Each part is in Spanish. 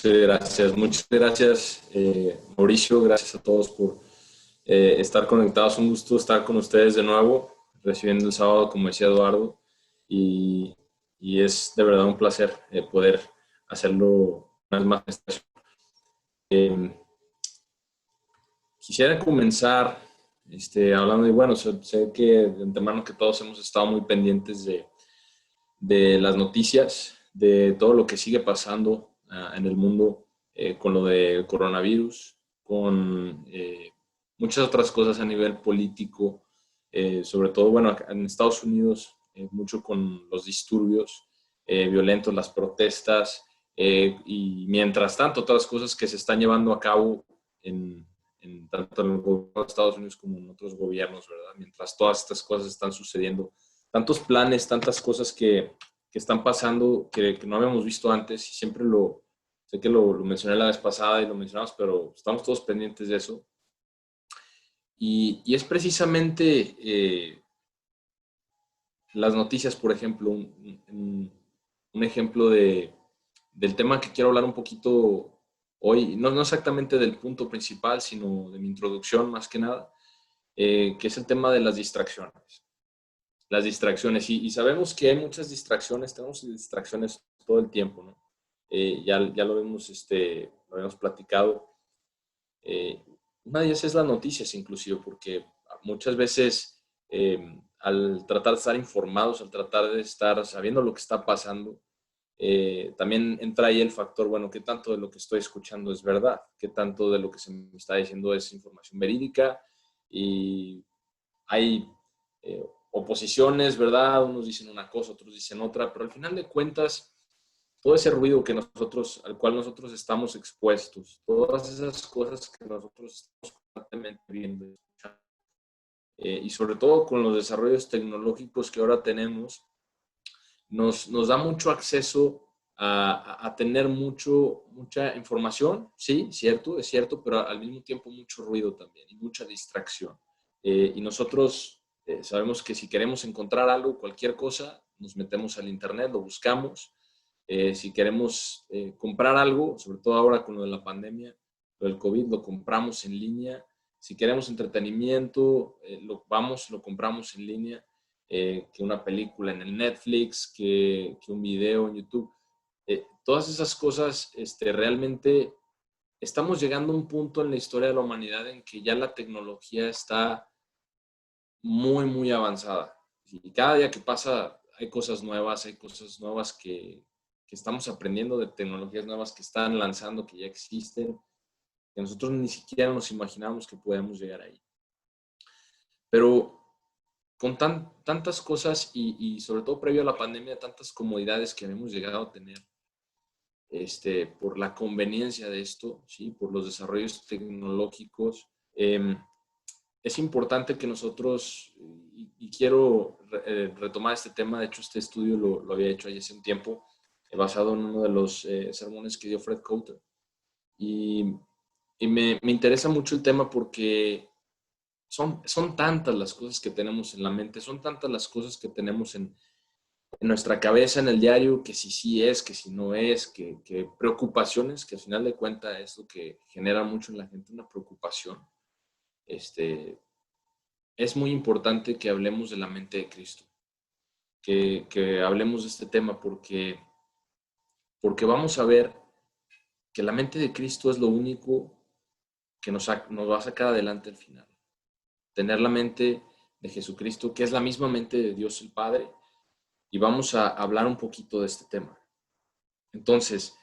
Muchas gracias, Mauricio. Gracias a todos por estar conectados. Un gusto estar con ustedes de nuevo, recibiendo el sábado, como decía Eduardo, y, y es de verdad un placer poder hacerlo una vez más. Eh, Quisiera comenzar hablando de, bueno, sé que de antemano que todos hemos estado muy pendientes de las noticias, de todo lo que sigue pasando en el mundo con lo del coronavirus, con muchas otras cosas a nivel político, sobre todo, bueno, acá en Estados Unidos, mucho con los disturbios violentos, las protestas, y mientras tanto, otras cosas que se están llevando a cabo tanto en el gobierno de Estados Unidos como en otros gobiernos, ¿verdad? Mientras todas estas cosas están sucediendo, tantos planes, tantas cosas que están pasando que no habíamos visto antes y siempre sé que lo mencioné la vez pasada y lo mencionamos, pero estamos todos pendientes de eso. Y es precisamente las noticias, por ejemplo, un ejemplo del tema que quiero hablar un poquito hoy, no exactamente del punto principal, sino de mi introducción más que nada, que es el tema de las distracciones. Las distracciones, y sabemos que hay muchas distracciones, tenemos distracciones todo el tiempo, ¿no? Ya lo vemos, lo habíamos platicado. Eh, una de ellas es las noticias, inclusive, porque muchas veces al tratar de estar informados, al tratar de estar sabiendo lo que está pasando, también entra ahí el factor, bueno, ¿qué tanto de lo que estoy escuchando es verdad? ¿Qué tanto de lo que se me está diciendo es información verídica? Y hay oposiciones, ¿verdad? Unos dicen una cosa, otros dicen otra, pero al final de cuentas, todo ese ruido al cual nosotros estamos expuestos, todas esas cosas que nosotros estamos constantemente viendo, y sobre todo con los desarrollos tecnológicos que ahora tenemos, nos da mucho acceso a tener mucha información, sí, cierto, es cierto, pero al mismo tiempo mucho ruido también y mucha distracción. Y nosotros sabemos que si queremos encontrar algo, cualquier cosa, nos metemos al internet, lo buscamos. Si queremos comprar algo, sobre todo ahora con lo de la pandemia, lo del COVID, lo compramos en línea. Si queremos entretenimiento, lo compramos en línea. Que una película en el Netflix, que un video en YouTube. Todas esas cosas, realmente estamos llegando a un punto en la historia de la humanidad en que ya la tecnología está muy, muy avanzada. Y cada día que pasa hay cosas nuevas que estamos aprendiendo, de tecnologías nuevas que están lanzando, que ya existen, que nosotros ni siquiera nos imaginamos que podamos llegar ahí. Pero con tantas cosas y sobre todo previo a la pandemia, tantas comodidades que hemos llegado a tener, por la conveniencia de esto, ¿sí? Por los desarrollos tecnológicos, es importante que nosotros, y quiero retomar este tema, de hecho este estudio lo había hecho hace un tiempo, basado en uno de los sermones que dio Fred Coulter, y, me interesa mucho el tema porque son tantas las cosas que tenemos en la mente, son tantas las cosas que tenemos en nuestra cabeza en el diario, que si sí es, que si no es, que preocupaciones, que al final de cuentas es lo que genera mucho en la gente, una preocupación. Es muy importante que hablemos de la mente de Cristo, que hablemos de este tema porque vamos a ver que la mente de Cristo es lo único que nos va a sacar adelante al final. Tener la mente de Jesucristo, que es la misma mente de Dios el Padre, y vamos a hablar un poquito de este tema. Entonces,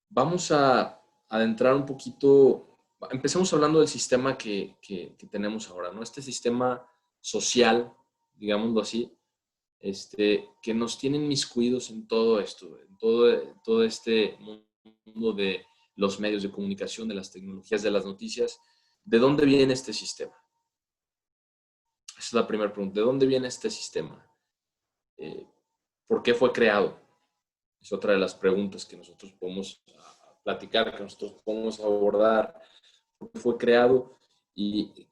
vamos a adentrar un poquito, empecemos hablando del sistema que tenemos ahora, ¿no? Este sistema social, digámoslo así, que nos tienen inmiscuidos en todo esto, en todo este mundo de los medios de comunicación, de las tecnologías, de las noticias. ¿De dónde viene este sistema? Esa es la primera pregunta. ¿De dónde viene este sistema? Eh, ¿Por qué fue creado? Es otra de las preguntas que nosotros podemos platicar, que nosotros podemos abordar. ¿Por qué fue creado? ¿Y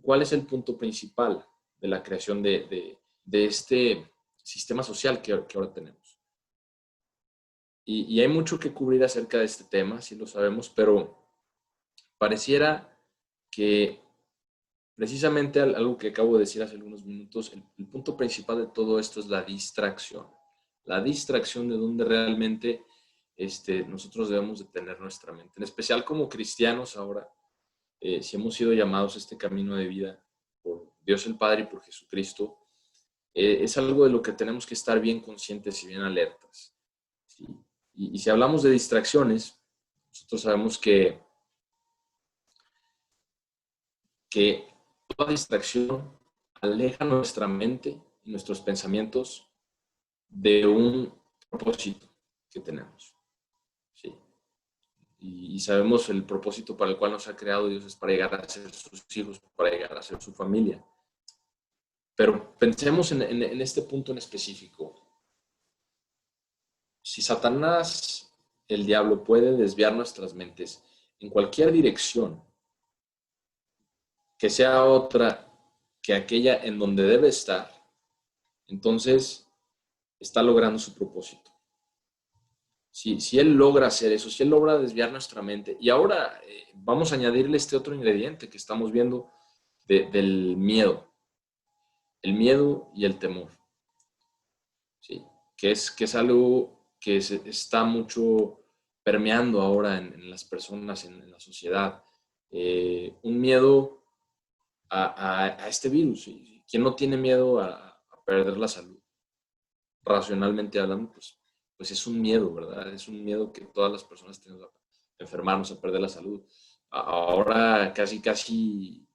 cuál es el punto principal de la creación de este sistema social que ahora tenemos? y hay mucho que cubrir acerca de este tema, sí lo sabemos, pero pareciera que precisamente algo que acabo de decir hace algunos minutos, el punto principal de todo esto es la distracción. La distracción de donde realmente nosotros debemos de tener nuestra mente. En especial como cristianos ahora, si hemos sido llamados a este camino de vida por Dios el Padre y por Jesucristo, es algo de lo que tenemos que estar bien conscientes y bien alertas. ¿Sí? Y si hablamos de distracciones, nosotros sabemos que toda distracción aleja nuestra mente y nuestros pensamientos de un propósito que tenemos. ¿Sí? Y sabemos el propósito para el cual nos ha creado Dios es para llegar a ser sus hijos, para llegar a ser su familia. Pero pensemos en este punto en específico. Si Satanás, el diablo, puede desviar nuestras mentes en cualquier dirección, que sea otra que aquella en donde debe estar, entonces está logrando su propósito. Si él logra hacer eso, si él logra desviar nuestra mente, y ahora vamos a añadirle este otro ingrediente que estamos viendo del miedo, el miedo y el temor, ¿sí? Que es algo que está mucho permeando ahora en las personas, en la sociedad. Un miedo a este virus. ¿Sí? ¿Quién no tiene miedo a perder la salud? Racionalmente hablando, pues es un miedo, ¿verdad? Es un miedo que todas las personas tenemos a enfermarnos, a perder la salud. Ahora casi,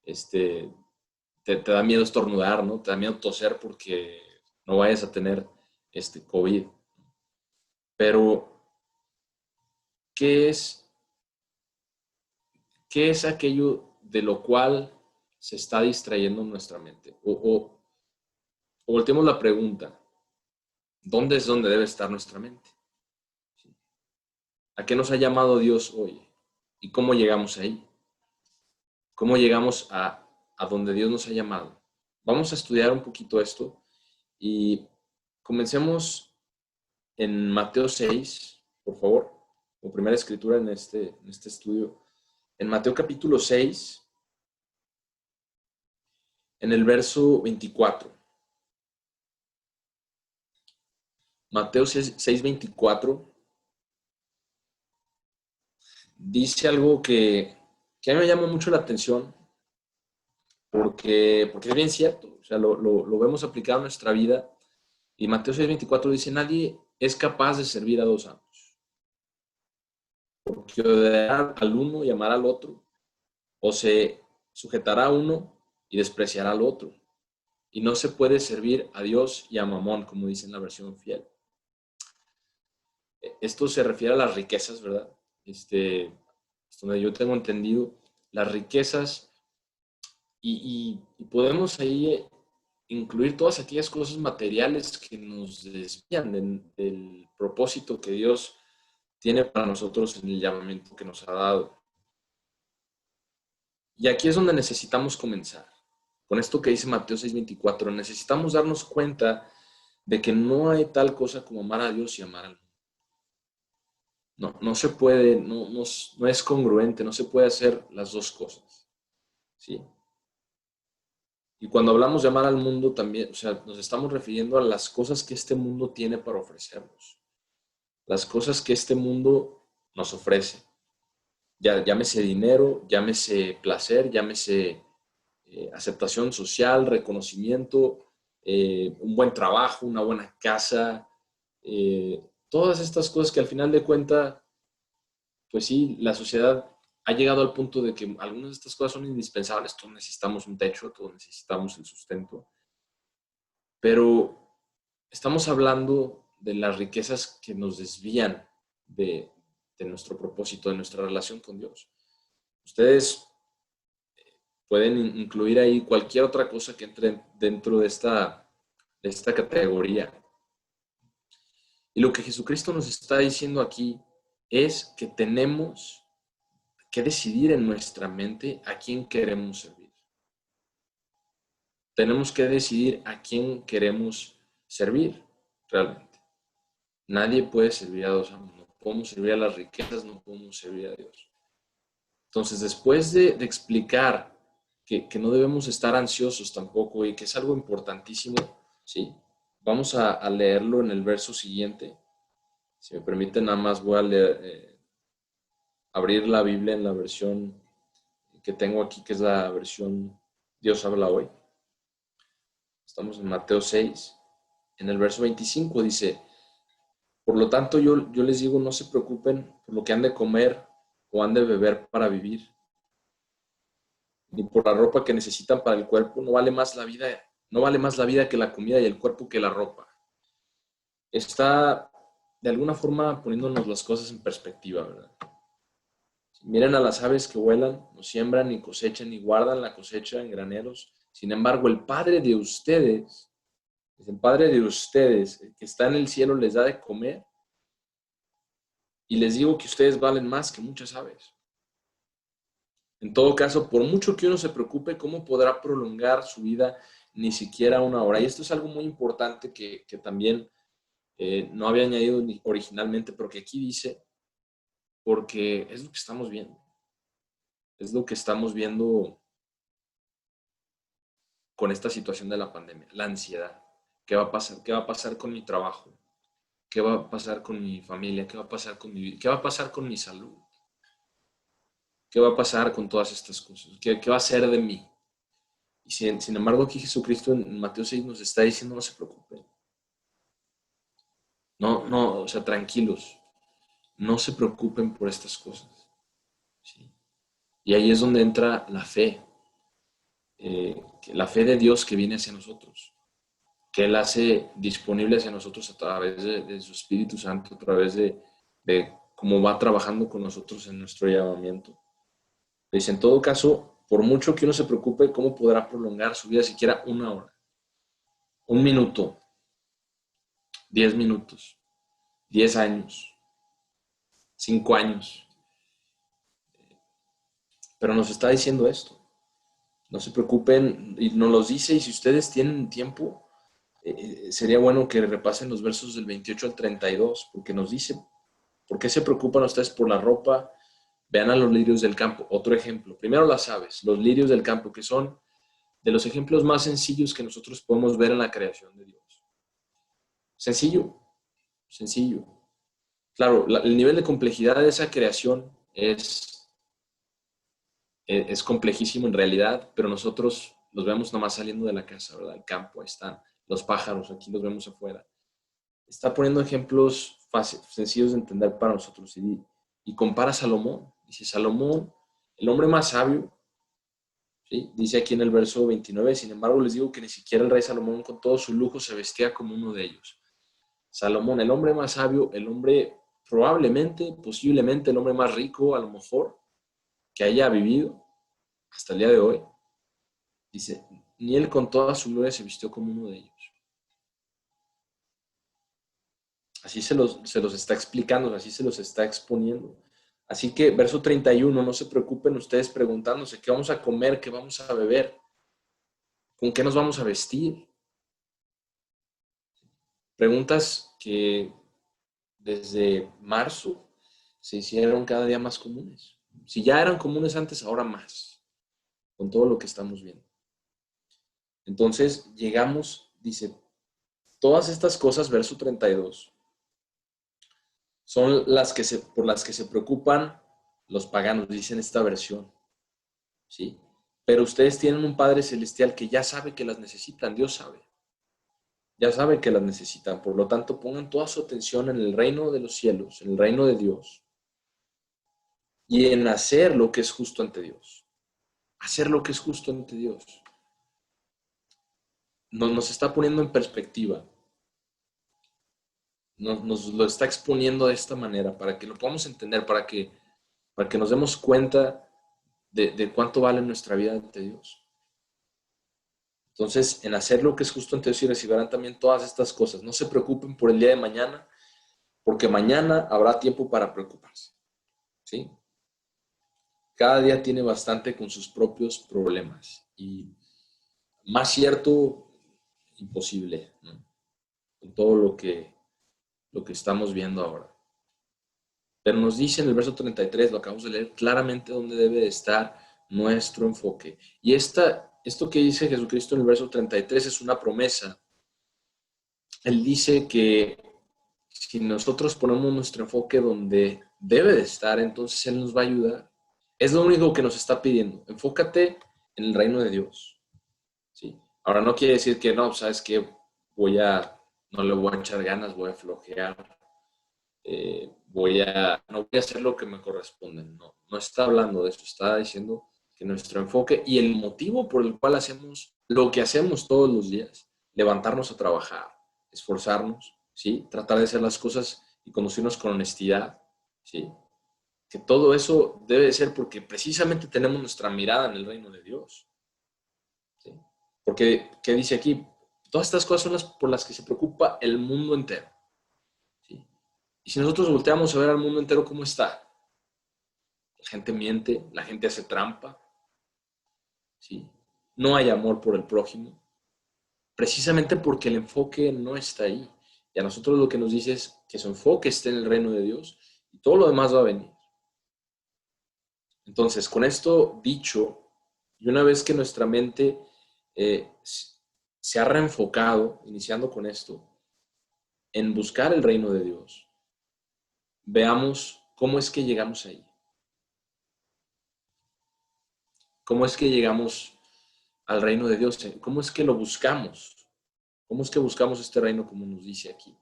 este, te da miedo estornudar, ¿no? Te da miedo toser porque no vayas a tener COVID. Pero, ¿qué es, qué es aquello de lo cual se está distrayendo nuestra mente? O volteemos la pregunta, ¿dónde es donde debe estar nuestra mente? ¿A qué nos ha llamado Dios hoy? ¿Y cómo llegamos ahí? ¿Cómo llegamos a donde Dios nos ha llamado? Vamos a estudiar un poquito esto y comencemos en Mateo 6, por favor, como primera escritura en este estudio. En Mateo capítulo 6, en el verso 24. Mateo 6, 24 dice algo que a mí me llama mucho la atención porque es bien cierto, o sea, lo vemos aplicado en nuestra vida. Y Mateo 6:24 dice, nadie es capaz de servir a dos amos, porque odiará al uno y amará al otro, o se sujetará a uno y despreciará al otro. Y no se puede servir a Dios y a Mamón, como dice en la versión fiel. Esto se refiere a las riquezas, ¿verdad? Donde yo tengo entendido, las riquezas y podemos ahí incluir todas aquellas cosas materiales que nos desvían del propósito que Dios tiene para nosotros en el llamamiento que nos ha dado. Y aquí es donde necesitamos comenzar. Con esto que dice Mateo 6:24, necesitamos darnos cuenta de que no hay tal cosa como amar a Dios y amar al mundo. No se puede, no es congruente, no se puede hacer las dos cosas. ¿Sí? Y cuando hablamos de amar al mundo también, o sea, nos estamos refiriendo a las cosas que este mundo tiene para ofrecernos. Las cosas que este mundo nos ofrece. Ya, llámese dinero, llámese placer, llámese aceptación social, reconocimiento, un buen trabajo, una buena casa, todas estas cosas que al final de cuentas, pues sí, la sociedad ha llegado al punto de que algunas de estas cosas son indispensables, todos necesitamos un techo, todos necesitamos el sustento, pero estamos hablando de las riquezas que nos desvían de nuestro propósito, de nuestra relación con Dios. Ustedes pueden incluir ahí cualquier otra cosa que entre dentro de esta categoría. Y lo que Jesucristo nos está diciendo aquí es que tenemos que decidir en nuestra mente a quién queremos servir. Tenemos que decidir a quién queremos servir realmente. Nadie puede servir a dos amos. No podemos servir a las riquezas, no podemos servir a Dios. Entonces, después de explicar que no debemos estar ansiosos tampoco y que es algo importantísimo, ¿sí? Vamos a leerlo en el verso siguiente. Si me permiten, nada más voy a leer, abrir la Biblia en la versión que tengo aquí, que es la versión Dios habla hoy. Estamos en Mateo 6. En el verso 25 dice, por lo tanto yo les digo, no se preocupen por lo que han de comer o han de beber para vivir, ni por la ropa que necesitan para el cuerpo. No vale más la vida que la comida y el cuerpo que la ropa. Está de alguna forma poniéndonos las cosas en perspectiva, ¿verdad? Miren a las aves que vuelan, no siembran, ni cosechan, ni guardan la cosecha en graneros. Sin embargo, el Padre de ustedes, el que está en el cielo, les da de comer. Y les digo que ustedes valen más que muchas aves. En todo caso, por mucho que uno se preocupe, ¿cómo podrá prolongar su vida ni siquiera una hora? Y esto es algo muy importante que también no había añadido originalmente, pero que aquí dice, porque es lo que estamos viendo. Es lo que estamos viendo con esta situación de la pandemia, la ansiedad. ¿Qué va a pasar? ¿Qué va a pasar con mi trabajo? ¿Qué va a pasar con mi familia? ¿Qué va a pasar con mi vida? ¿Qué va a pasar con mi salud? ¿Qué va a pasar con todas estas cosas? ¿Qué va a ser de mí? Y sin embargo, aquí Jesucristo en Mateo 6 nos está diciendo, no se preocupen. No, o sea, tranquilos. No se preocupen por estas cosas. ¿Sí? Y ahí es donde entra la fe. La fe de Dios que viene hacia nosotros. Que Él hace disponible hacia nosotros a través de su Espíritu Santo, a través de cómo va trabajando con nosotros en nuestro llamamiento. Dice, en todo caso, por mucho que uno se preocupe, ¿cómo podrá prolongar su vida siquiera una hora? Un minuto, 10 minutos, 10 años, 5 años. Pero nos está diciendo esto. No se preocupen, y nos los dice, y si ustedes tienen tiempo, sería bueno que repasen los versos del 28 al 32, porque nos dice, ¿por qué se preocupan ustedes por la ropa? Vean a los lirios del campo. Otro ejemplo. Primero las aves, los lirios del campo, que son de los ejemplos más sencillos que nosotros podemos ver en la creación de Dios. Sencillo, sencillo. Claro, el nivel de complejidad de esa creación es complejísimo en realidad, pero nosotros los vemos nomás saliendo de la casa, ¿verdad? El campo, ahí están. Los pájaros, aquí los vemos afuera. Está poniendo ejemplos sencillos de entender para nosotros. Y compara a Salomón. Dice, Salomón, el hombre más sabio, ¿sí? Dice aquí en el verso 29, sin embargo les digo que ni siquiera el rey Salomón con todo su lujo se vestía como uno de ellos. Salomón, el hombre más sabio, el hombre probablemente, posiblemente el hombre más rico, a lo mejor, que haya vivido hasta el día de hoy, dice, ni él con toda su gloria se vistió como uno de ellos. Así se los está explicando, así se los está exponiendo. Así que, verso 31, no se preocupen ustedes preguntándose qué vamos a comer, qué vamos a beber, con qué nos vamos a vestir. Preguntas que desde marzo se hicieron cada día más comunes. Si ya eran comunes antes, ahora más, con todo lo que estamos viendo. Entonces, llegamos, dice, todas estas cosas, verso 32, son por las que se preocupan los paganos, dicen esta versión. ¿Sí? Pero ustedes tienen un Padre Celestial que ya sabe que las necesitan, Dios sabe. Ya sabe que las necesitan, por lo tanto pongan toda su atención en el reino de los cielos, en el reino de Dios, y en hacer lo que es justo ante Dios. Hacer lo que es justo ante Dios. Nos está poniendo en perspectiva. Nos lo está exponiendo de esta manera, para que lo podamos entender, para que nos demos cuenta de cuánto vale nuestra vida ante Dios. Entonces, en hacer lo que es justo ante Dios y recibirán también todas estas cosas. No se preocupen por el día de mañana, porque mañana habrá tiempo para preocuparse. ¿Sí? Cada día tiene bastante con sus propios problemas. Y más cierto, imposible, ¿no? Con todo lo que lo que estamos viendo ahora. Pero nos dice en el verso 33, lo acabamos de leer, claramente dónde debe de estar nuestro enfoque. Y esto que dice Jesucristo en el verso 33 es una promesa. Él dice que si nosotros ponemos nuestro enfoque donde debe de estar, entonces Él nos va a ayudar. Es lo único que nos está pidiendo. Enfócate en el reino de Dios. ¿Sí? Ahora no quiere decir que no, sabes que no le voy a echar ganas, voy a flojear, no voy a hacer lo que me corresponde. No, no está hablando de eso, está diciendo que nuestro enfoque y el motivo por el cual hacemos lo que hacemos todos los días, levantarnos a trabajar, esforzarnos, ¿sí? Tratar de hacer las cosas y conducirnos con honestidad, ¿sí? Que todo eso debe ser porque precisamente tenemos nuestra mirada en el reino de Dios, ¿sí? Porque, ¿qué dice aquí? Todas estas cosas son las por las que se preocupa el mundo entero, ¿sí? Y si nosotros volteamos a ver al mundo entero, ¿cómo está? La gente miente, la gente hace trampa, ¿sí? No hay amor por el prójimo, precisamente porque el enfoque no está ahí. Y a nosotros lo que nos dice es que su enfoque esté en el reino de Dios y todo lo demás va a venir. Entonces, con esto dicho, y una vez que nuestra mente se ha reenfocado, iniciando con esto, en buscar el reino de Dios, veamos cómo es que llegamos ahí. ¿Cómo es que llegamos al reino de Dios? ¿Cómo es que lo buscamos? ¿Cómo es que buscamos este reino como nos dice aquí?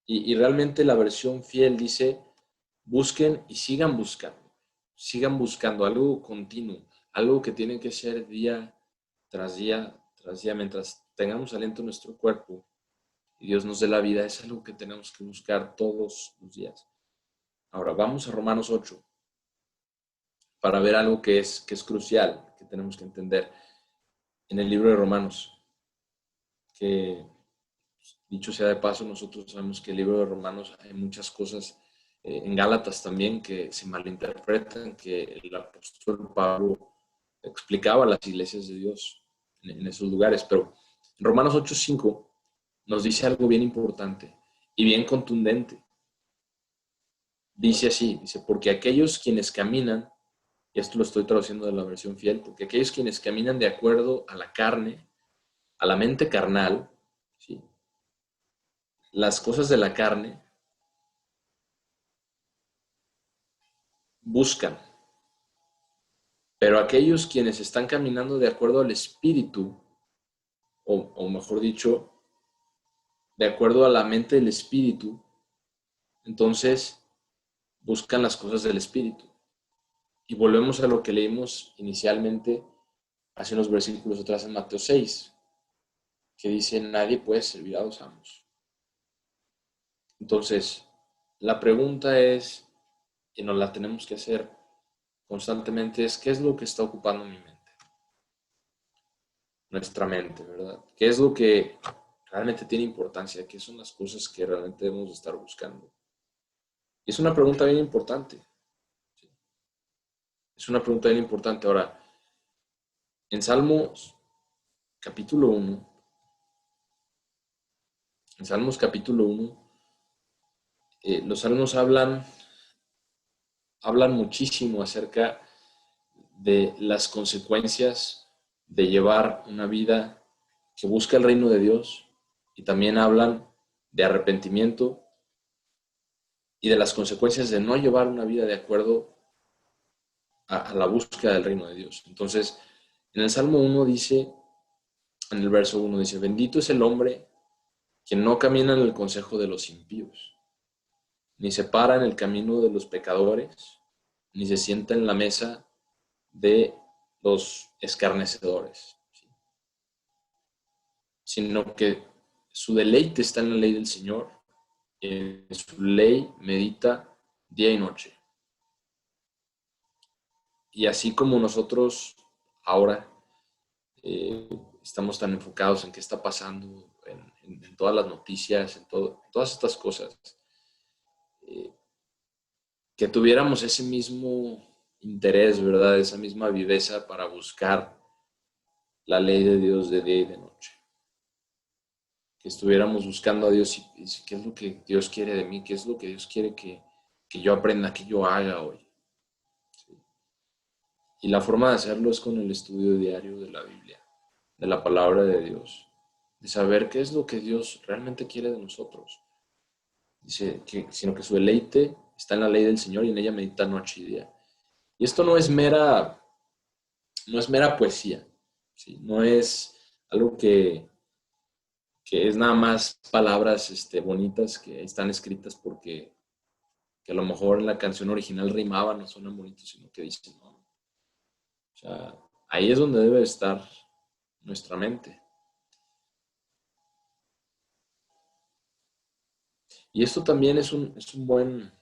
Y realmente la versión fiel dice, busquen y sigan buscando algo continuo, algo que tiene que ser día tras día, mientras tengamos aliento en nuestro cuerpo y Dios nos dé la vida, es algo que tenemos que buscar todos los días. Ahora, vamos a Romanos 8 para ver algo que es crucial, que tenemos que entender en el libro de Romanos, que dicho sea de paso, nosotros sabemos que el libro de Romanos hay muchas cosas, en Gálatas también, que se malinterpretan, que el apóstol Pablo explicaba a las iglesias de Dios en esos lugares. Pero en Romanos 8:5 nos dice algo bien importante y bien contundente. Dice así, dice, porque aquellos quienes caminan, y esto lo estoy traduciendo de la versión fiel, porque aquellos quienes caminan de acuerdo a la carne, a la mente carnal, ¿sí? Las cosas de la carne, buscan. Pero aquellos quienes están caminando de acuerdo al Espíritu, o mejor dicho, de acuerdo a la mente del Espíritu, entonces buscan las cosas del Espíritu. Y volvemos a lo que leímos inicialmente hace unos versículos atrás en Mateo 6, que dice, nadie puede servir a dos amos. Entonces, la pregunta es, y nos la tenemos que hacer constantemente, es ¿qué es lo que está ocupando mi mente? Nuestra mente, ¿verdad? ¿Qué es lo que realmente tiene importancia? ¿Qué son las cosas que realmente debemos estar buscando? Y es una pregunta bien importante. Es una pregunta bien importante. Ahora, en Salmos capítulo 1, en Salmos capítulo 1, los salmos hablan muchísimo acerca de las consecuencias de llevar una vida que busca el reino de Dios y también hablan de arrepentimiento y de las consecuencias de no llevar una vida de acuerdo a la búsqueda del reino de Dios. Entonces, en el Salmo 1 dice, en el verso 1 dice, bendito es el hombre que no camina en el consejo de los impíos, ni se para en el camino de los pecadores, ni se sienta en la mesa de los escarnecedores, ¿sí? Sino que su deleite está en la ley del Señor, y en su ley medita día y noche. Y así como nosotros ahora estamos tan enfocados en qué está pasando, en todas las noticias, todas estas cosas, eh, que tuviéramos ese mismo interés, ¿verdad? Esa misma viveza para buscar la ley de Dios de día y de noche. que estuviéramos buscando a Dios y qué es lo que Dios quiere de mí, qué es lo que Dios quiere que yo aprenda, que yo haga hoy. ¿Sí? Y la forma de hacerlo es con el estudio diario de la Biblia, de la palabra de Dios, de saber qué es lo que Dios realmente quiere de nosotros. Dice que, sino que su deleite está en la ley del Señor y en ella medita noche y día. Y esto no es mera poesía, ¿sí? No es algo que es nada más palabras bonitas que están escritas porque que a lo mejor en la canción original rimaban, no suenan bonitos, sino que dicen, ¿no? O sea, ahí es donde debe estar nuestra mente. Y esto también es un buen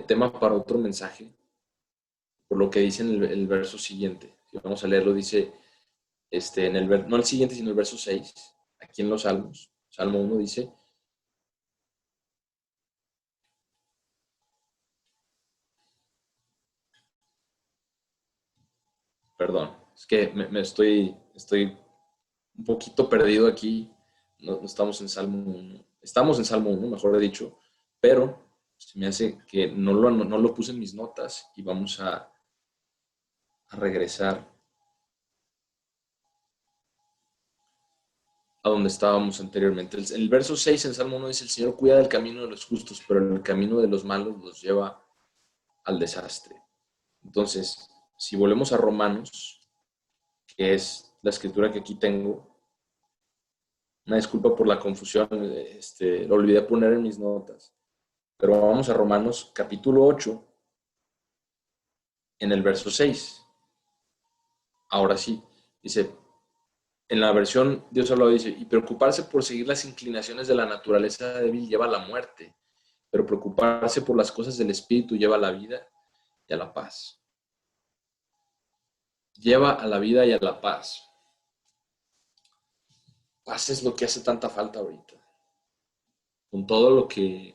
tema para otro mensaje, por lo que dice en el verso siguiente. Si vamos a leerlo, dice, no el siguiente, sino el verso 6 aquí en los Salmos. Salmo 1 dice, perdón, es que estoy un poquito perdido aquí. No estamos en Salmo 1. Estamos en Salmo 1, mejor dicho, pero se me hace que no lo puse en mis notas y vamos a regresar a donde estábamos anteriormente. El verso 6 en Salmo 1 dice, el Señor cuida del camino de los justos, pero el camino de los malos los lleva al desastre. Entonces, si volvemos a Romanos, que es la escritura que aquí tengo, una disculpa por la confusión, lo olvidé poner en mis notas, pero vamos a Romanos capítulo 8, en el verso 6. Ahora sí, dice, en la versión Dios habló, dice, y preocuparse por seguir las inclinaciones de la naturaleza débil lleva a la muerte, pero preocuparse por las cosas del espíritu lleva a la vida y a la paz. Lleva a la vida y a la paz. Paz es lo que hace tanta falta ahorita. Con todo lo que,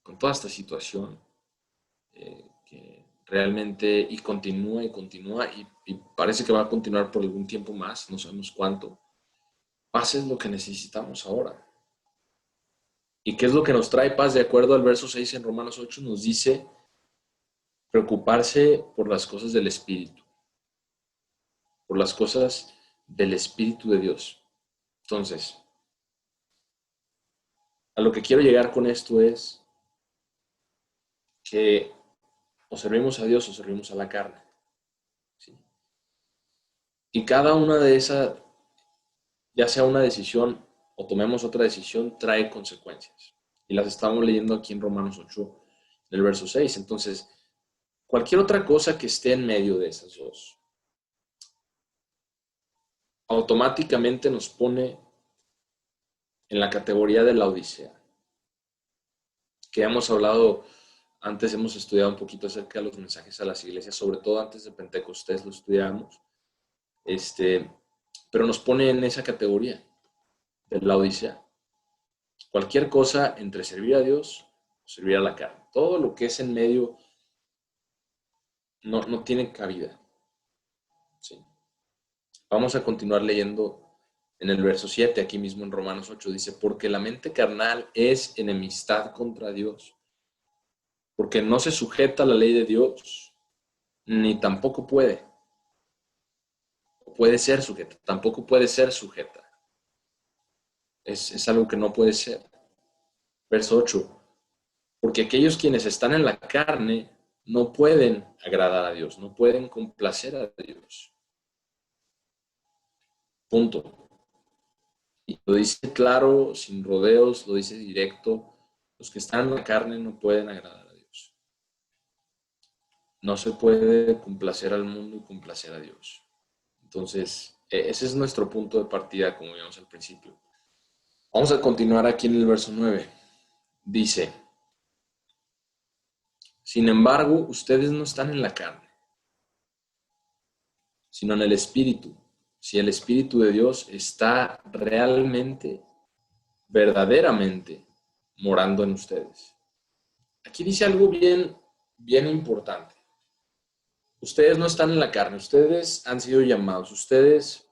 con toda esta situación, que realmente y continúa y parece que va a continuar por algún tiempo más, no sabemos cuánto. Paz es lo que necesitamos ahora. ¿Y qué es lo que nos trae paz? De acuerdo al verso 6 en Romanos 8 nos dice preocuparse por las cosas del Espíritu, por las cosas del Espíritu de Dios. Entonces, a lo que quiero llegar con esto es que o servimos a Dios o servimos a la carne. ¿Sí? Y cada una de esas, ya sea una decisión o tomemos otra decisión, trae consecuencias. Y las estamos leyendo aquí en Romanos 8, del verso 6. Entonces, cualquier otra cosa que esté en medio de esas dos, automáticamente nos pone en la categoría de la Odisea. Que hemos hablado antes, hemos estudiado un poquito acerca de los mensajes a las iglesias, sobre todo antes de Pentecostés lo estudiamos, pero nos pone en esa categoría de la Odisea. Cualquier cosa entre servir a Dios o servir a la carne. Todo lo que es en medio no tiene cabida. ¿Sí? Vamos a continuar leyendo en el verso 7, aquí mismo en Romanos 8, dice, porque la mente carnal es enemistad contra Dios, porque no se sujeta a la ley de Dios, ni tampoco puede ser sujeta, tampoco puede ser sujeta. Es algo que no puede ser. Verso 8, porque aquellos quienes están en la carne no pueden agradar a Dios, no pueden complacer a Dios. Punto. Y lo dice claro, sin rodeos, lo dice directo. Los que están en la carne no pueden agradar a Dios. No se puede complacer al mundo y complacer a Dios. Entonces, ese es nuestro punto de partida, como vimos al principio. Vamos a continuar aquí en el verso 9. Dice, sin embargo, ustedes no están en la carne, sino en el Espíritu. Si el Espíritu de Dios está realmente, verdaderamente morando en ustedes. Aquí dice algo bien importante. Ustedes no están en la carne, ustedes han sido llamados, ustedes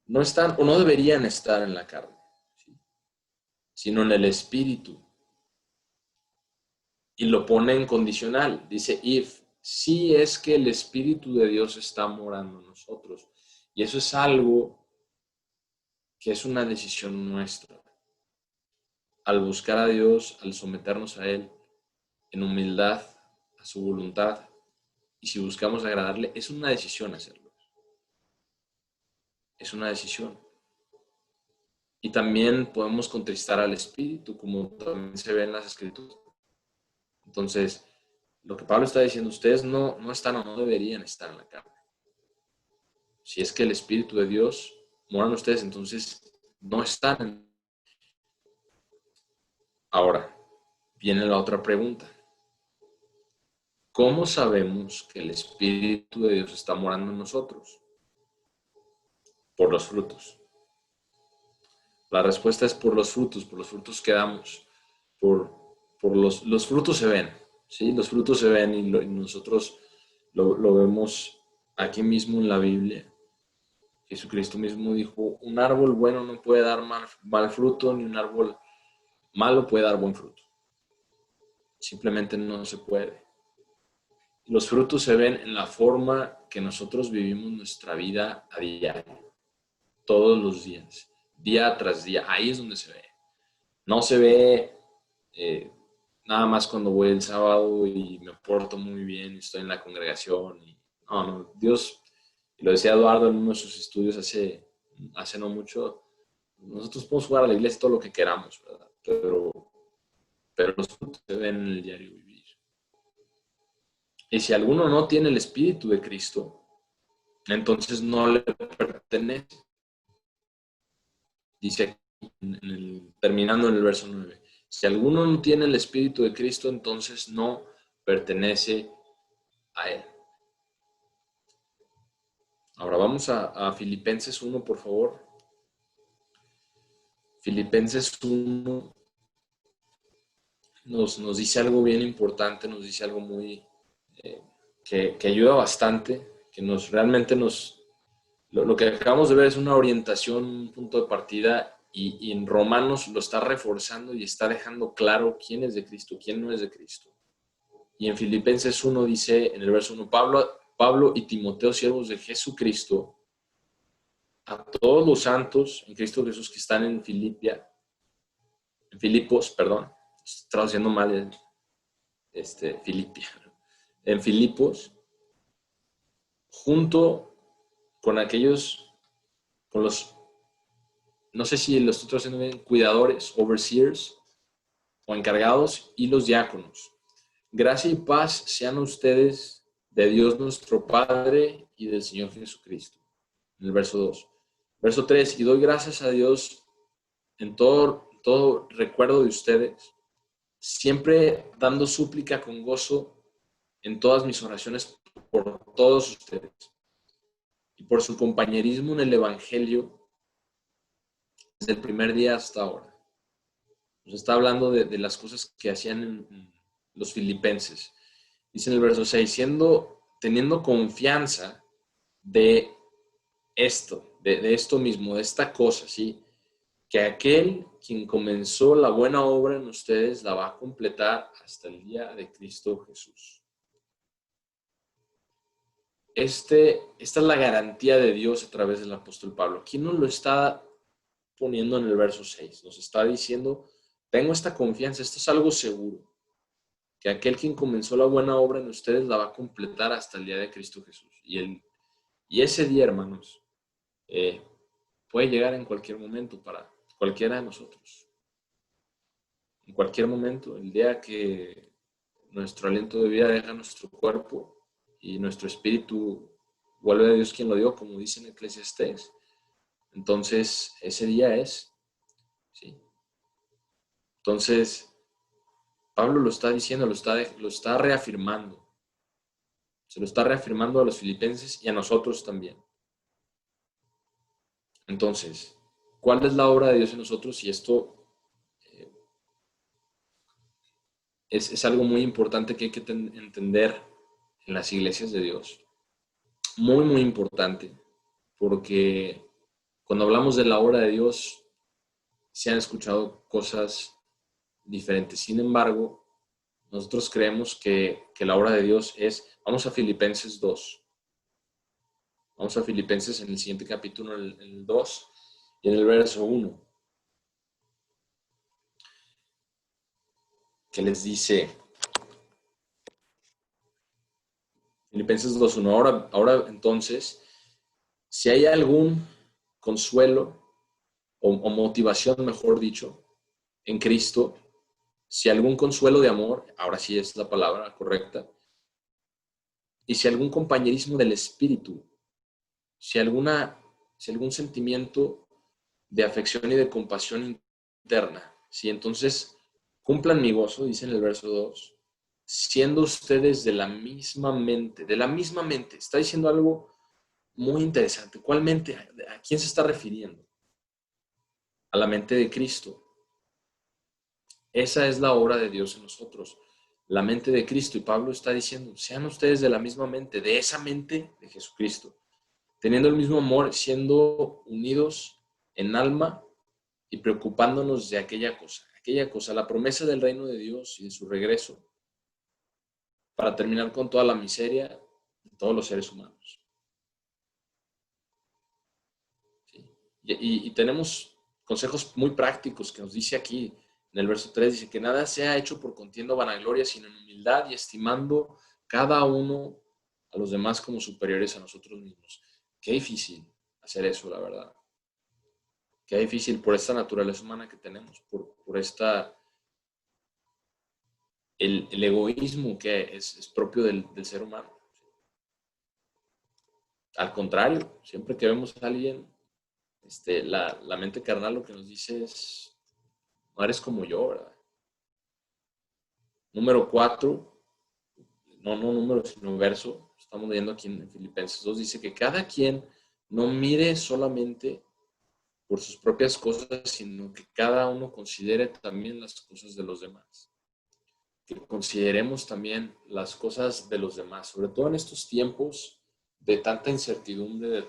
no están o no deberían estar en la carne, ¿sí? Sino en el espíritu. Y lo pone en condicional. Dice, if, si es que el Espíritu de Dios está morando en nosotros. Y eso es algo que es una decisión nuestra. Al buscar a Dios, al someternos a Él en humildad, a su voluntad, y si buscamos agradarle, es una decisión hacerlo. Es una decisión. Y también podemos contristar al Espíritu, como también se ve en las Escrituras. Entonces, lo que Pablo está diciendo, ustedes no están o no deberían estar en la carne. Si es que el Espíritu de Dios mora en ustedes, entonces no están. Ahora, viene la otra pregunta. ¿Cómo sabemos que el Espíritu de Dios está morando en nosotros? Por los frutos. La respuesta es por los frutos que damos. Por los frutos se ven, ¿sí? Los frutos se ven y nosotros lo vemos aquí mismo en la Biblia. Jesucristo mismo dijo, un árbol bueno no puede dar mal fruto, ni un árbol malo puede dar buen fruto. Simplemente no se puede. Los frutos se ven en la forma que nosotros vivimos nuestra vida a diario, todos los días, día tras día. Ahí es donde se ve. No se ve nada más cuando voy el sábado y me porto muy bien y estoy en la congregación. No, Dios, y lo decía Eduardo en uno de sus estudios hace no mucho, nosotros podemos jugar a la iglesia todo lo que queramos, ¿verdad? Pero los frutos se ven en el diario vivir. Y si alguno no tiene el Espíritu de Cristo, entonces no le pertenece. Dice terminando en el verso 9. Si alguno no tiene el Espíritu de Cristo, entonces no pertenece a Él. Ahora vamos a Filipenses 1, por favor. Filipenses 1 nos dice algo bien importante, nos dice algo muy que ayuda bastante, que lo que acabamos de ver es una orientación, un punto de partida, y en Romanos lo está reforzando y está dejando claro quién es de Cristo, quién no es de Cristo. Y en Filipenses 1 dice, en el verso 1, Pablo y Timoteo, siervos de Jesucristo, a todos los santos en Cristo Jesús que están en Filipos, perdón, estoy traduciendo mal Filipia, en Filipos, junto con aquellos, con los, no sé si lo estoy traduciendo bien, cuidadores, overseers o encargados, y los diáconos. Gracia y paz sean ustedes de Dios nuestro Padre y del Señor Jesucristo. En el verso 2. Verso 3. Y doy gracias a Dios en todo recuerdo de ustedes, siempre dando súplica con gozo en todas mis oraciones por todos ustedes y por su compañerismo en el Evangelio desde el primer día hasta ahora. Nos está hablando de las cosas que hacían en los filipenses. Dice en el verso 6, teniendo confianza de esto mismo, de esta cosa, ¿sí? Que aquel quien comenzó la buena obra en ustedes la va a completar hasta el día de Cristo Jesús. Esta es la garantía de Dios a través del apóstol Pablo. ¿Quién nos lo está poniendo en el verso 6? Nos está diciendo, tengo esta confianza, esto es algo seguro, que aquel quien comenzó la buena obra en ustedes la va a completar hasta el día de Cristo Jesús. Y ese día, hermanos, puede llegar en cualquier momento para cualquiera de nosotros. En cualquier momento, el día que nuestro aliento de vida deja nuestro cuerpo y nuestro espíritu vuelve a Dios quien lo dio, como dice en Eclesiastés. Entonces, ese día es, ¿sí? Entonces, Pablo lo está diciendo, lo está reafirmando. Se lo está reafirmando a los filipenses y a nosotros también. Entonces, ¿cuál es la obra de Dios en nosotros? Y esto es algo muy importante que hay que entender en las iglesias de Dios. Muy, muy importante, porque Cuando hablamos de la obra de Dios, se han escuchado cosas diferentes. Sin embargo, nosotros creemos que la obra de Dios es, vamos a Filipenses 2. Vamos a Filipenses en el siguiente capítulo, en el 2 y en el verso 1, que les dice, Filipenses 2:1, ahora entonces, si hay algún consuelo o motivación, mejor dicho, en Cristo, si algún consuelo de amor, ahora sí es la palabra correcta, y si algún compañerismo del Espíritu, si algún sentimiento de afección y de compasión interna, si entonces cumplan mi gozo, dice en el verso 2, siendo ustedes de la misma mente, está diciendo algo muy interesante. ¿Cuál mente? ¿A quién se está refiriendo? A la mente de Cristo. Esa es la obra de Dios en nosotros, la mente de Cristo. Y Pablo está diciendo, sean ustedes de la misma mente, de esa mente de Jesucristo, teniendo el mismo amor, siendo unidos en alma y preocupándonos de aquella cosa, la promesa del reino de Dios y de su regreso, para terminar con toda la miseria de todos los seres humanos. ¿Sí? Y tenemos consejos muy prácticos que nos dice aquí, en el verso 3, dice que nada sea hecho por contienda o vanagloria, sino en humildad y estimando cada uno a los demás como superiores a nosotros mismos. Qué difícil hacer eso, la verdad. Qué difícil por esta naturaleza humana que tenemos, por el egoísmo que es propio del ser humano. Al contrario, siempre que vemos a alguien, la mente carnal lo que nos dice es, no eres como yo, ¿verdad? Número 4, no número, sino verso, estamos leyendo aquí en Filipenses 2, dice que cada quien no mire solamente por sus propias cosas, sino que cada uno considere también las cosas de los demás. Que consideremos también las cosas de los demás, sobre todo en estos tiempos de tanta incertidumbre, de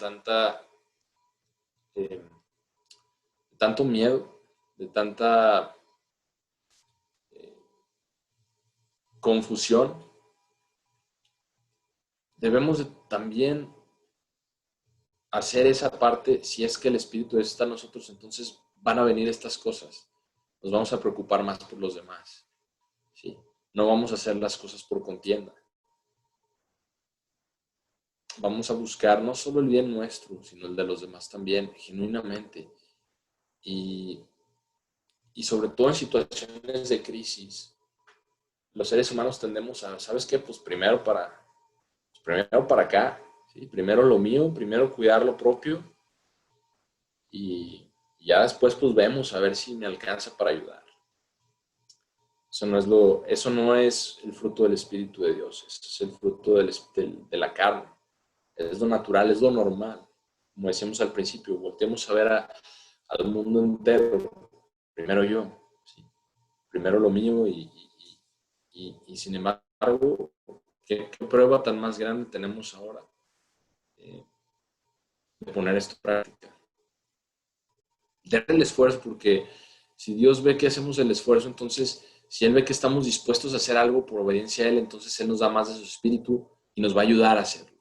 tanto miedo, de tanta confusión. Debemos de también hacer esa parte. Si es que el Espíritu está en nosotros, entonces van a venir estas cosas. Nos vamos a preocupar más por los demás, ¿sí? No vamos a hacer las cosas por contienda. Vamos a buscar no solo el bien nuestro, sino el de los demás también, genuinamente. Y sobre todo en situaciones de crisis, los seres humanos tendemos a, ¿sabes qué? Pues primero para acá, ¿sí? Primero lo mío, primero cuidar lo propio y ya después pues vemos a ver si me alcanza para ayudar. Eso no es el fruto del Espíritu de Dios, eso es el fruto de la carne, es lo natural, es lo normal. Como decíamos al principio, volteemos a ver al mundo entero, primero yo, ¿sí? Primero lo mío y sin embargo, ¿qué prueba tan más grande tenemos ahora de poner esto en práctica? De hacer el esfuerzo, porque si Dios ve que hacemos el esfuerzo, entonces, si Él ve que estamos dispuestos a hacer algo por obediencia a Él, entonces Él nos da más de su espíritu y nos va a ayudar a hacerlo.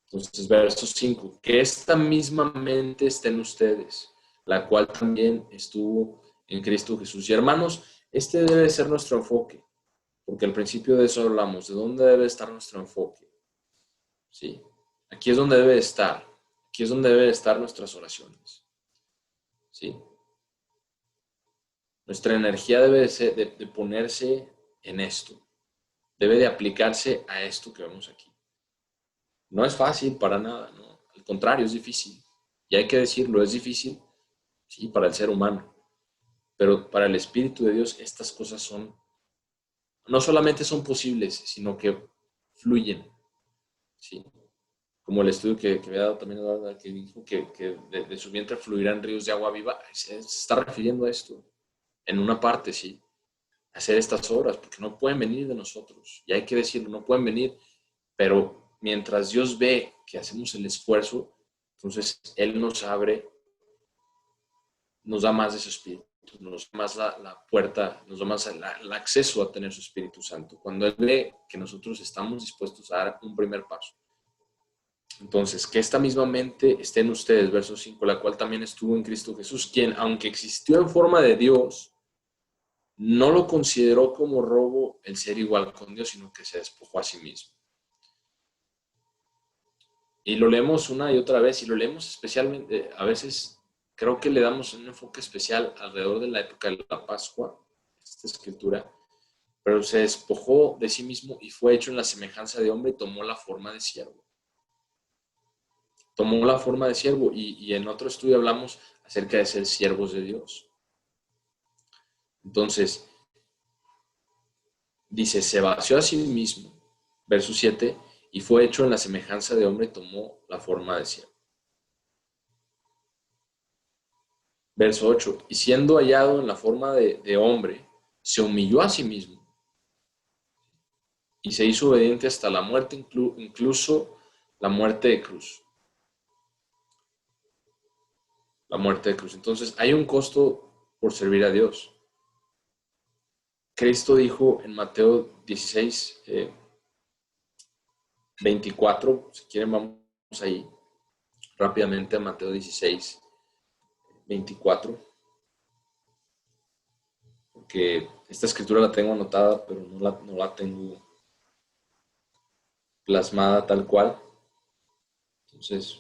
Entonces, verso 5, que esta misma mente esté en ustedes, la cual también estuvo en Cristo Jesús. Y hermanos, este debe ser nuestro enfoque, porque al principio de eso hablamos, ¿de dónde debe estar nuestro enfoque? ¿Sí? Aquí es donde debe estar, aquí es donde deben estar nuestras oraciones. ¿Sí? Nuestra energía debe de ponerse en esto, debe de aplicarse a esto que vemos aquí. No es fácil para nada, ¿no? Al contrario, es difícil. Y hay que decirlo, es difícil, sí, para el ser humano. Pero para el Espíritu de Dios estas cosas no solamente son posibles, sino que fluyen, ¿sí? Como el estudio que había dado también, que dijo que de su vientre fluirán ríos de agua viva, se está refiriendo a esto, en una parte, sí, hacer estas obras, porque no pueden venir de nosotros, y hay que decirlo, no pueden venir, pero mientras Dios ve que hacemos el esfuerzo, Entonces, Él nos abre, nos da más de su Espíritu, nos da más la puerta, nos da más el acceso a tener su Espíritu Santo. Cuando Él ve que nosotros estamos dispuestos a dar un primer paso. Entonces, que esta misma mente esté en ustedes, verso 5, la cual también estuvo en Cristo Jesús, quien, aunque existió en forma de Dios, no lo consideró como robo el ser igual con Dios, sino que se despojó a sí mismo. Y lo leemos una y otra vez, y lo leemos especialmente, a veces creo que le damos un enfoque especial alrededor de la época de la Pascua, esta escritura, pero se despojó de sí mismo y fue hecho en la semejanza de hombre y tomó la forma de siervo. Tomó la forma de siervo y en otro estudio hablamos acerca de ser siervos de Dios. Entonces, dice, se vació a sí mismo, verso 7, y fue hecho en la semejanza de hombre y tomó la forma de siervo. Verso 8, y siendo hallado en la forma de hombre, se humilló a sí mismo y se hizo obediente hasta la muerte, incluso la muerte de cruz. La muerte de cruz. Entonces, hay un costo por servir a Dios. Cristo dijo en Mateo 16, 24, si quieren vamos ahí rápidamente a Mateo 16, 24, porque esta escritura la tengo anotada, pero no la tengo plasmada tal cual. Entonces,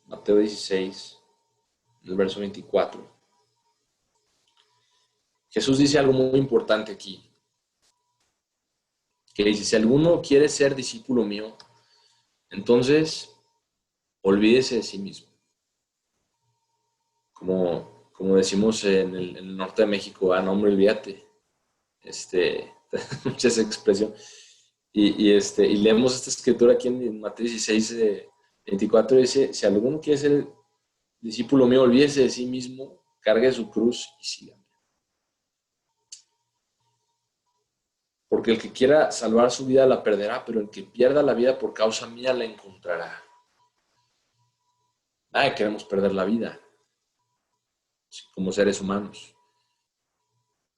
Mateo 16, el verso 24. Jesús dice algo muy importante aquí, que dice, si alguno quiere ser discípulo mío, entonces olvídese de sí mismo. Como decimos en el norte de México, no, hombre, olvídate. Mucha esa expresión. Y leemos esta escritura aquí en Mateo 16, 24, dice, si alguno quiere ser discípulo mío, olvídese de sí mismo, cargue su cruz y sígame. Porque el que quiera salvar su vida la perderá, pero el que pierda la vida por causa mía la encontrará. Nadie queremos perder la vida como seres humanos.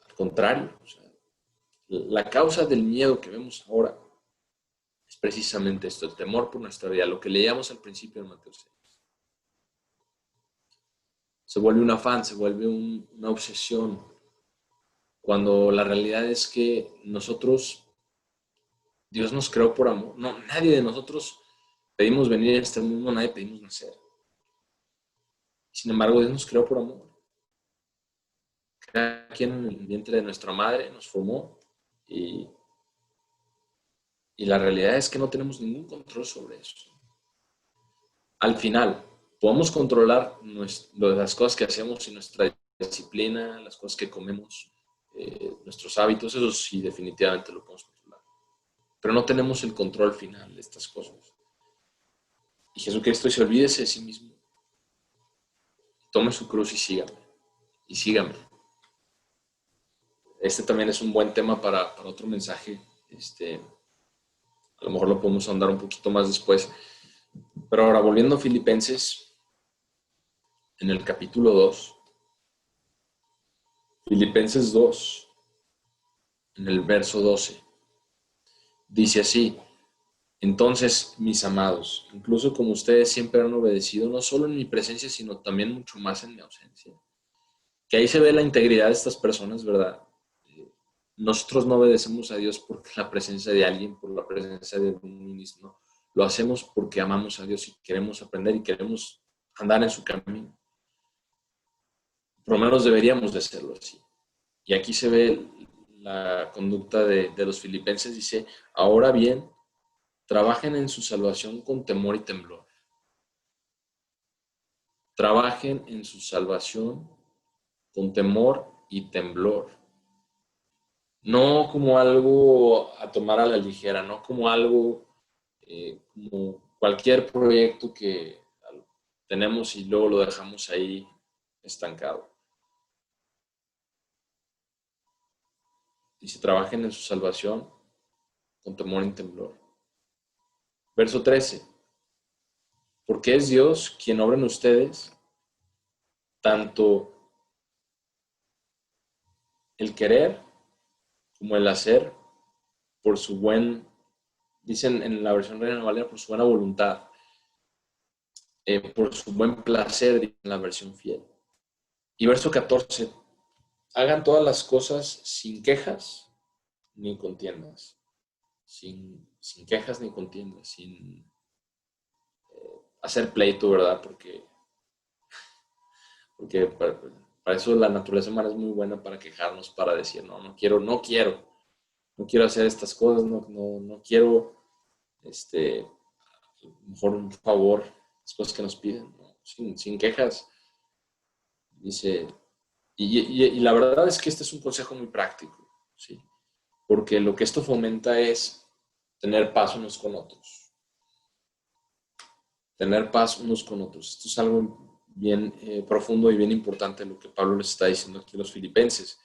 Al contrario, o sea, la causa del miedo que vemos ahora es precisamente esto, el temor por nuestra vida, lo que leíamos al principio de Mateo 6. Se vuelve un afán, se vuelve una obsesión, cuando la realidad es que nosotros, Dios nos creó por amor. No, nadie de nosotros pedimos venir a este mundo, nadie pedimos nacer. Sin embargo, Dios nos creó por amor. Cada quien en el vientre de nuestra madre nos formó y la realidad es que no tenemos ningún control sobre eso. Al final, podemos controlar las cosas que hacemos y nuestra disciplina, las cosas que comemos, nuestros hábitos, eso sí definitivamente lo podemos controlar. Pero no tenemos el control final de estas cosas. Y Jesucristo dice, olvídese de sí mismo. Tome su cruz y sígame. Y sígame. Este también es un buen tema para otro mensaje. A lo mejor lo podemos ahondar un poquito más después. Pero ahora, volviendo a Filipenses, en el capítulo 2. Filipenses 2, en el verso 12. Dice así, entonces, mis amados, incluso como ustedes siempre han obedecido, no solo en mi presencia, sino también mucho más en mi ausencia. Que ahí se ve la integridad de estas personas, ¿verdad? Nosotros no obedecemos a Dios por la presencia de alguien, por la presencia de un ministro, no. Lo hacemos porque amamos a Dios y queremos aprender y queremos andar en su camino. Por lo menos deberíamos de hacerlo así. Y aquí se ve la conducta de los filipenses, dice, ahora bien, trabajen en su salvación con temor y temblor. Trabajen en su salvación con temor y temblor. No como algo a tomar a la ligera, no como algo como cualquier proyecto que tenemos y luego lo dejamos ahí estancado. Dice, trabajen en su salvación con temor y temblor. Verso 13. porque es Dios quien obra en ustedes tanto el querer como el hacer por su dicen en la versión Reina Valera, por su buena voluntad, por su buen placer, en la versión fiel. Y verso 14, hagan todas las cosas sin quejas ni contiendas, sin quejas ni contiendas, sin hacer pleito, ¿verdad? Porque para eso la naturaleza humana es muy buena, para quejarnos, para decir, no quiero hacer estas cosas, no quiero, a lo mejor un favor, las cosas que nos piden, ¿no? Sin quejas, dice, y la verdad es que este es un consejo muy práctico, ¿sí? Porque lo que esto fomenta es tener paz unos con otros, tener paz unos con otros. Esto es algo bien profundo y bien importante lo que Pablo les está diciendo aquí a los filipenses.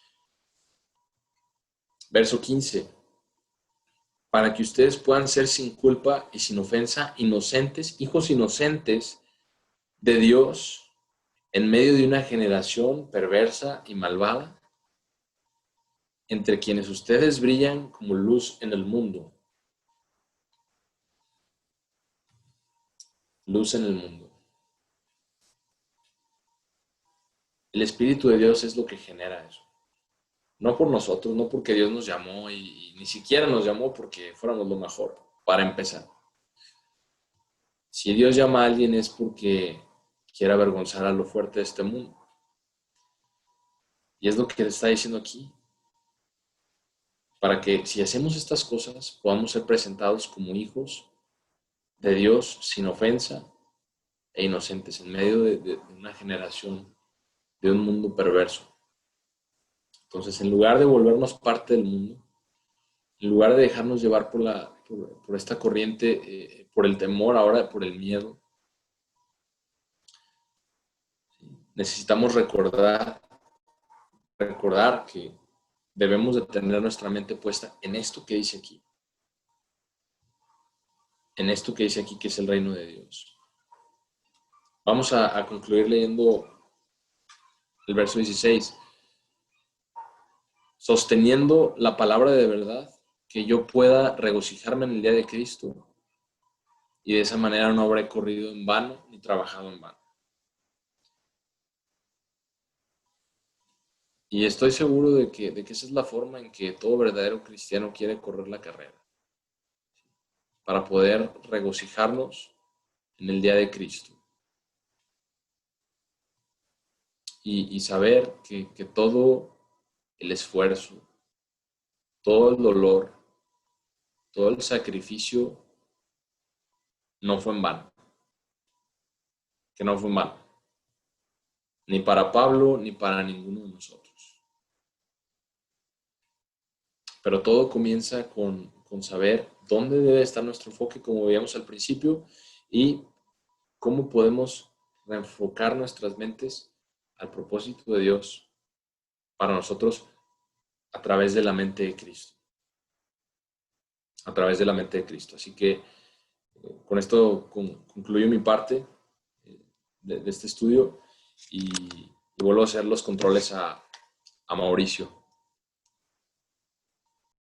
Verso 15. Para que ustedes puedan ser sin culpa y sin ofensa, inocentes, hijos inocentes de Dios en medio de una generación perversa y malvada, entre quienes ustedes brillan como luz en el mundo. Luz en el mundo. El Espíritu de Dios es lo que genera eso. No por nosotros, no porque Dios nos llamó y ni siquiera nos llamó porque fuéramos lo mejor, para empezar. Si Dios llama a alguien es porque quiere avergonzar a lo fuerte de este mundo. Y es lo que le está diciendo aquí. Para que si hacemos estas cosas podamos ser presentados como hijos de Dios sin ofensa e inocentes en medio de una generación, de un mundo perverso. Entonces, en lugar de volvernos parte del mundo, en lugar de dejarnos llevar por esta corriente, por el temor, ahora por el miedo, necesitamos recordar que debemos de tener nuestra mente puesta en esto que dice aquí. En esto que dice aquí, que es el reino de Dios. Vamos a concluir leyendo el verso 16. Sosteniendo la palabra de verdad, que yo pueda regocijarme en el día de Cristo y de esa manera no habré corrido en vano ni trabajado en vano. Y estoy seguro de que esa es la forma en que todo verdadero cristiano quiere correr la carrera, para poder regocijarnos en el día de Cristo y saber que todo el esfuerzo, todo el dolor, todo el sacrificio no fue en vano, que no fue en vano, ni para Pablo ni para ninguno de nosotros. Pero todo comienza con saber dónde debe estar nuestro enfoque, como veíamos al principio, y cómo podemos reenfocar nuestras mentes al propósito de Dios para nosotros a través de la mente de Cristo. A través de la mente de Cristo. Así que con esto concluyo mi parte de este estudio y vuelvo a hacer los controles a Mauricio.